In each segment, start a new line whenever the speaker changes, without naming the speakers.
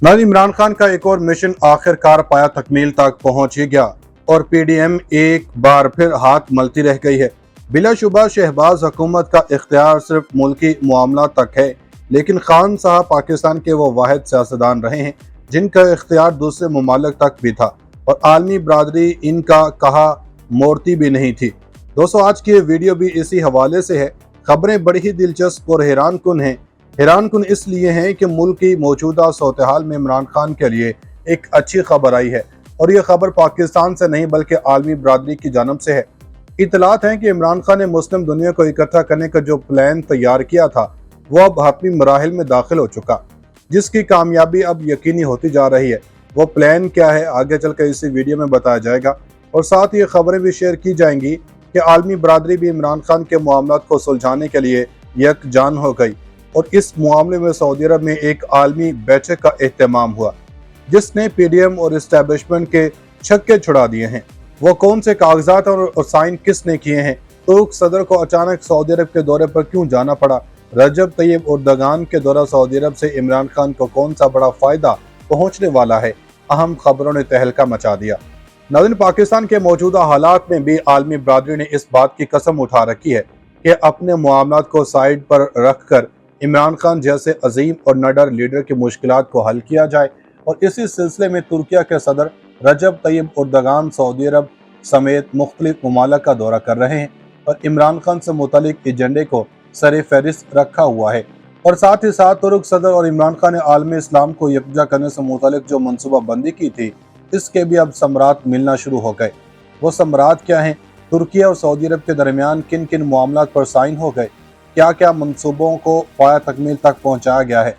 नाज़रीन, इमरान खान का एक और मिशन आखिरकार पाया तकमील तक पहुंच ही गया और पीडीएम एक बार फिर हाथ मलती रह गई है। बिलाशुबा शहबाज हुकूमत का इख्तियार सिर्फ मुल्की मामला तक है, लेकिन खान साहब पाकिस्तान के वो वाहिद सियासतदान रहे हैं जिनका इख्तियार दूसरे ममालिक तक भी था और आलमी बरादरी इनका कहा मोड़ती भी नहीं थी। दोस्तों, आज की वीडियो भी इसी हवाले से है। खबरें बड़ी ही दिलचस्प और हैरान कुन हैं। हैरान कुन इसलिए हैं कि मुल्क की मौजूदा सूरत हाल में इमरान खान के लिए एक अच्छी खबर आई है और ये खबर पाकिस्तान से नहीं बल्कि आलमी बरादरी की जानब से है। इतलात हैं कि इमरान खान ने मुस्लिम दुनिया को इकट्ठा करने का जो प्लान तैयार किया था वो अब हातमी मराहिल में दाखिल हो चुका, जिसकी कामयाबी अब यकीनी होती जा रही है। वो प्लान क्या है आगे चलकर इसी वीडियो में बताया जाएगा और साथ ही खबरें भी शेयर की जाएंगी कि आलमी बरादरी भी इमरान खान के मामलात को सुलझाने के लिए यकजान हो गई और इस मामले में सऊदी अरब में एक आलमी बैठक का एहतमाम हुआ जिसने पीडीएम और इस्टेब्लिशमेंट के छक्के छुड़ा दिए हैं। वो कौन से कागजात और साइन किसने किए हैं, तुर्क सदर को अचानक सऊदी अरब के दौरे पर क्यों जाना पड़ा, रजब तैयब उर्दगान के दौरा सऊदी अरब से इमरान खान को कौन सा बड़ा फायदा पहुंचने वाला है, अहम खबरों ने तहलका मचा दिया। नाज़रीन, पाकिस्तान के मौजूदा हालात में भी आलमी बरादरी ने इस बात की कसम उठा रखी है कि अपने मामलात को साइड पर रख कर इमरान खान जैसे अजीम और निडर लीडर की मुश्किलात को हल किया जाए और इसी सिलसिले में तुर्किया के सदर रजब तैयब उर्दगान सऊदी अरब समेत मुख्तलिफ ममालिक का दौरा कर रहे हैं और इमरान खान से मुतालिक एजेंडे को सर फहरिस्त रखा हुआ है। और साथ ही साथ तुर्क सदर और इमरान खान ने आलमी इस्लाम को यकजा करने से मुतालिक जो मनसूबा बंदी की थी, इसके भी अब समरात मिलना शुरू हो गए। वो समरात क्या हैं, तुर्की और सऊदी अरब के दरमियान किन किन मामलात पर साइन हो गए, क्या क्या मनसूबों को पाया तकमील तक पहुँचाया गया है,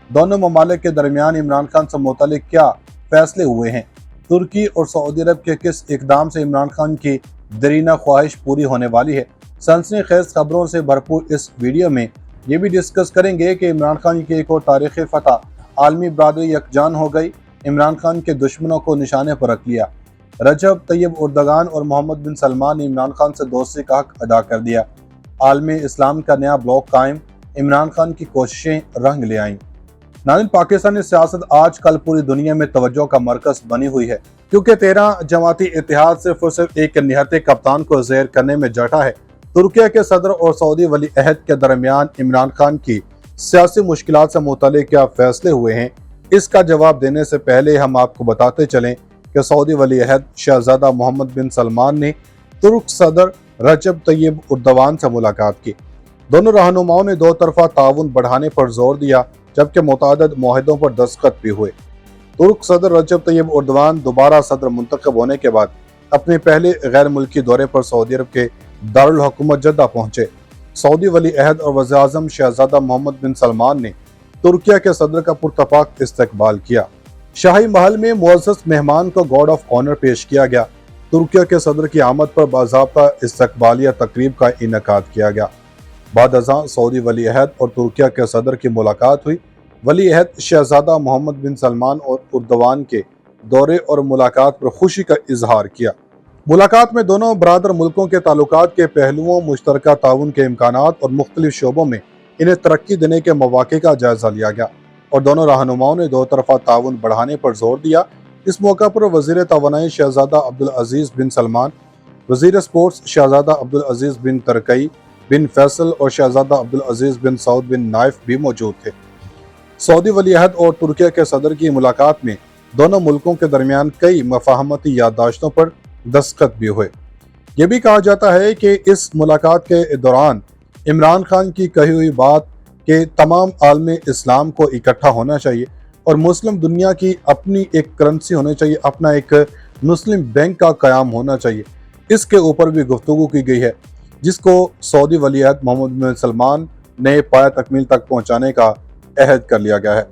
दोनों ममालिक के दरमियान इमरान खान से मुतालिक क्या फैसले हुए हैं, तुर्की और सऊदी अरब के किस इकदाम से इमरान खान की दरीना ख्वाहिश पूरी होने वाली है। सनसनीखेज खबरों से भरपूर इस वीडियो में ये भी डिस्कस करेंगे कि इमरान खान की एक और तारीखी फतह, आलमी बरादरी यकजान हो गई, इमरान खान के दुश्मनों को निशाने पर रख लिया, रजब तैयब उर्दगान और मोहम्मद बिन सलमान ने इमरान खान से दोस्ती का हक अदा कर दिया, आलमी इस्लाम का नया ब्लॉक कायम, इमरान खान की कोशिशें रंग ले आईं। नाज़रीन, पाकिस्तानी सियासत आज कल पूरी दुनिया में तवज्जो का मरकज बनी हुई है क्योंकि 13 जमाती इत्तेहाद सिर्फ और सिर्फ एक निहत्ते कप्तान को ज़ेर करने में जटा है। तुर्किया के सदर और सऊदी वली अहद के दरमियान इमरान खान की सियासी मुश्किलात से मुतालिक क्या फैसले हुए हैं, इसका जवाब देने से पहले हम आपको बताते चलें कि सऊदी वली अहद शहजादा मोहम्मद बिन सलमान ने तुर्क सदर रजब तैयब उर्दवान से मुलाकात की। दोनों रहनुमाओं ने दो तरफा ताउन बढ़ाने पर जोर दिया जबकि मुतादद मुआहदों पर दस्तखत भी हुए। तुर्क सदर रजब तैयब उर्दवान दोबारा सदर मुंतखब होने के बाद अपने पहले गैर मुल्की दौरे पर सऊदी अरब के दारुल हुकूमत जद्दा पहुंचे। सऊदी वली अहद और वज़ीर आज़म शहजादा मोहम्मद बिन सलमान ने तुर्किया के सदर का पुरतपाक इस्तकबाल किया। शाही महल में मुअज़्ज़ज़ मेहमान को गार्ड ऑफ ऑनर पेश किया गया। तुर्किया के सदर की आमद पर बाज़ाब्ता इस्तकबालिया तकरीब का इनेकाद किया गया। बाद अज़ां सऊदी वली अहद और तुर्किया के सदर की मुलाकात हुई। वली अहद शहजादा मोहम्मद बिन सलमान और उर्दवान के दौरे और मुलाकात पर खुशी का इजहार किया। मुलाकात में दोनों बरादर मुल्कों के ताल्लुकात के पहलुओं, मुश्तरका ताउन के इम्कानात और मुख्तलिफ शोबों में इन्हें तरक्की देने के मौक़े का जायजा लिया गया और दोनों रहनुमाओं ने दो तरफा ताउन बढ़ाने पर जोर दिया। इस मौका पर वज़ीर तवानाई शहजादा अब्दुल अजीज़ बिन सलमान, वज़ीर स्पोर्ट्स शहजादा अब्दुल अजीज़ बिन तरकई बिन फैसल और शहजादा अब्दुल अजीज़ बिन सऊद बिन नाइफ भी मौजूद थे। सऊदी वली अहद और तुर्किया के सदर की मुलाकात में दोनों मुल्कों के दरमियान कई मफाहमती याददाश्तों पर दस्तखत भी हुए। ये भी कहा जाता है कि इस मुलाकात के दौरान इमरान खान की कही हुई बात कि तमाम आलमी इस्लाम को इकट्ठा होना चाहिए और मुस्लिम दुनिया की अपनी एक करेंसी होनी चाहिए, अपना एक मुस्लिम बैंक का क़याम होना चाहिए, इसके ऊपर भी गुफ्तगू की गई है, जिसको सऊदी वली अहद मोहम्मद बिन सलमान ने पाया तकमील तक पहुँचाने का अहद कर लिया गया है।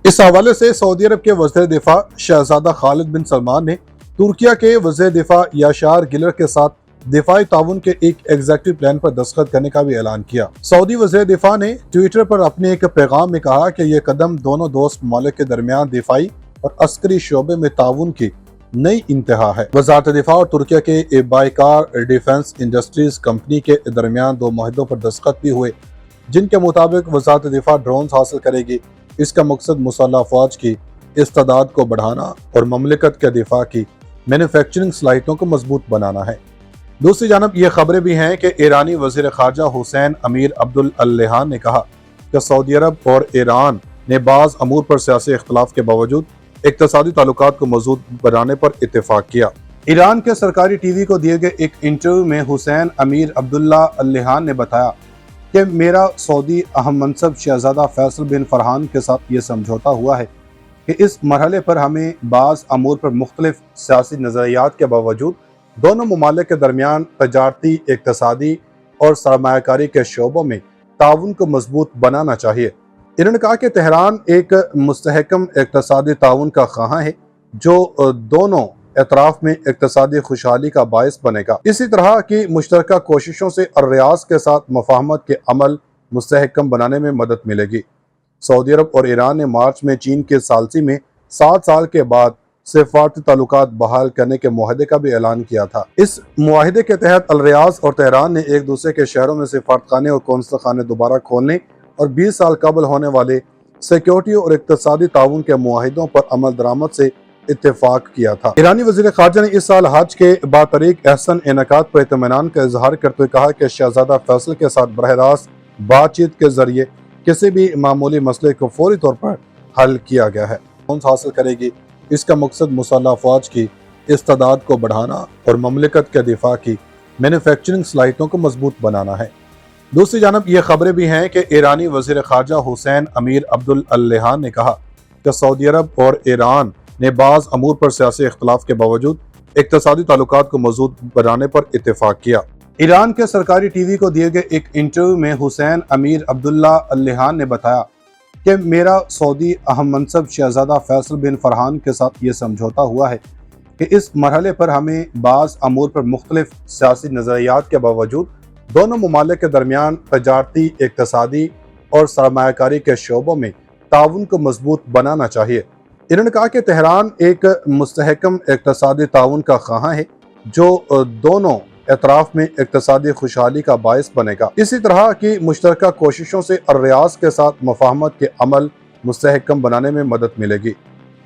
इस हवाले से सऊदी अरब के वज़ीर दिफा शहजादा खालिद बिन सलमान ने तुर्किया के वज़ीर दिफा याशार गिलर के साथ दिफाई ताउन के एक एग्जेक्टिव प्लान पर दस्तखत करने का भी ऐलान किया। सऊदी वज़ीर दिफा ने ट्विटर पर अपने एक पैगाम में कहा कि यह कदम दोनों दोस्त ममालिक के दरमियान दिफाई और अस्करी शोबे में ताउन की नई इंतहा है। वज़ारत दिफा और तुर्किया के बाइकार डिफेंस इंडस्ट्रीज कंपनी के दरमियान दो मुआहदों पर दस्तखत भी हुए, जिनके मुताबिक वज़ारत दिफा ड्रोन हासिल करेगी। इसका मकसद मुसल्लह अफ़वाज की استعداد کو بڑھانا اور مملکت کے دفاع کی مینوفیکچرنگ صلاحیتوں کو مضبوط بنانا ہے۔ دوسری جانب یہ خبریں بھی ہیں کہ ایرانی وزیر خارجہ حسین امیر عبداللہان نے کہا کہ سعودی عرب اور ایران نے بعض امور پر سیاسی اختلاف کے باوجود اقتصادی تعلقات کو مضبوط بنانے پر اتفاق کیا۔ ایران کے سرکاری ٹی وی کو دیے گئے ایک انٹرویو میں حسین امیر عبداللہان نے بتایا کہ میرا سعودی اہم منصب شہزادہ فیصل بن فرحان کے ساتھ یہ سمجھوتا ہوا ہے کہ اس مرحلے پر ہمیں بعض امور پر مختلف سیاسی نظریات کے باوجود دونوں ممالک کے درمیان تجارتی، اقتصادی اور سرمایہ کاری کے شعبوں میں تعاون کو مضبوط بنانا چاہیے۔ انہوں نے کہا کہ تہران ایک مستحکم اقتصادی تعاون کا خواہاں ہے جو دونوں اطراف میں اقتصادی خوشحالی کا باعث بنے گا۔ اسی طرح کی مشترکہ کوششوں سے الریاض کے ساتھ مفاہمت کے عمل مستحکم بنانے میں مدد ملے گی۔ سعودی عرب اور ایران نے مارچ میں چین کے ثالثی میں 7 سال کے بعد سفارتی تعلقات بحال کرنے کے معاہدے کا بھی اعلان کیا تھا۔ اس معاہدے کے تحت الریاض اور تہران نے ایک دوسرے کے شہروں میں سفارتخانے اور قونصل خانے دوبارہ کھولنے اور 20 سال قبل ہونے والے سیکیورٹی اور اقتصادی تعاون کے معاہدوں پر عمل درآمد سے اتفاق کیا تھا۔ ایرانی وزیر خارجہ نے اس سال حج کے بطریق احسن انعقاد پر اطمینان کا اظہار کرتے ہوئے کہا کہ شہزادہ فیصل کے ساتھ براہ راست بات چیت کے ذریعے کسی بھی معمولی مسئلے کو فوری طور پر حل کیا گیا ہے۔ حاصل کرے گی، اس کا مقصد مسلح افواج کی استعداد کو بڑھانا اور مملکت کے دفاع کی مینوفیکچرنگ صلاحیتوں کو مضبوط بنانا ہے۔ دوسری جانب یہ خبریں بھی ہیں کہ ایرانی وزیر خارجہ حسین امیر عبداللہان نے کہا کہ سعودی عرب اور ایران نے بعض امور پر سیاسی اختلاف کے باوجود اقتصادی تعلقات کو مضبوط بنانے پر اتفاق کیا۔ ایران کے سرکاری ٹی وی کو دیے گئے ایک انٹرویو میں حسین امیر عبداللہان نے بتایا کہ میرا سعودی اہم منصب شہزادہ فیصل بن فرحان کے ساتھ یہ سمجھوتا ہوا ہے کہ اس مرحلے پر ہمیں بعض امور پر مختلف سیاسی نظریات کے باوجود دونوں ممالک کے درمیان تجارتی، اقتصادی اور سرمایہ کاری کے شعبوں میں تعاون کو مضبوط بنانا چاہیے۔ انہوں نے کہا کہ تہران ایک مستحکم اقتصادی تعاون کا خواہاں ہے جو دونوں اطراف میں اقتصادی خوشحالی کا باعث بنے گا۔ اسی طرح کی مشترکہ کوششوں سے الریاض کے ساتھ مفاہمت کے عمل مستحکم بنانے میں مدد ملے گی۔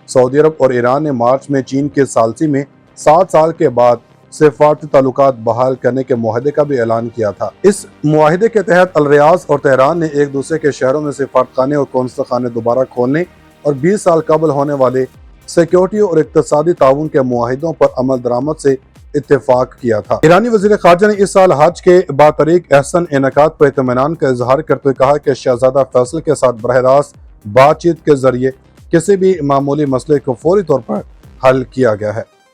سعودی عرب اور ایران نے مارچ میں چین کے ثالثی میں 7 سال کے بعد سفارتی تعلقات بحال کرنے کے معاہدے کا بھی اعلان کیا تھا۔ اس معاہدے کے تحت الریاض اور تہران نے ایک دوسرے کے شہروں میں سفارتخانے اور قونصل خانے دوبارہ کھولنے اور 20 سال قبل ہونے والے سیکیورٹی اور اقتصادی تعاون کے معاہدوں پر عمل درآمد سے اتفاق کیا تھا۔ ایرانی وزیر خارجہ نے اس سال حج کے بطریق احسن انعقاد پر اطمینان کا اظہار کرتے ہوئے کہا کہ شہزادہ فیصل کے ساتھ براہ راست بات چیت کے ذریعے کسی بھی معمولی مسئلے کو فوری طور پر حل کیا گیا ہے۔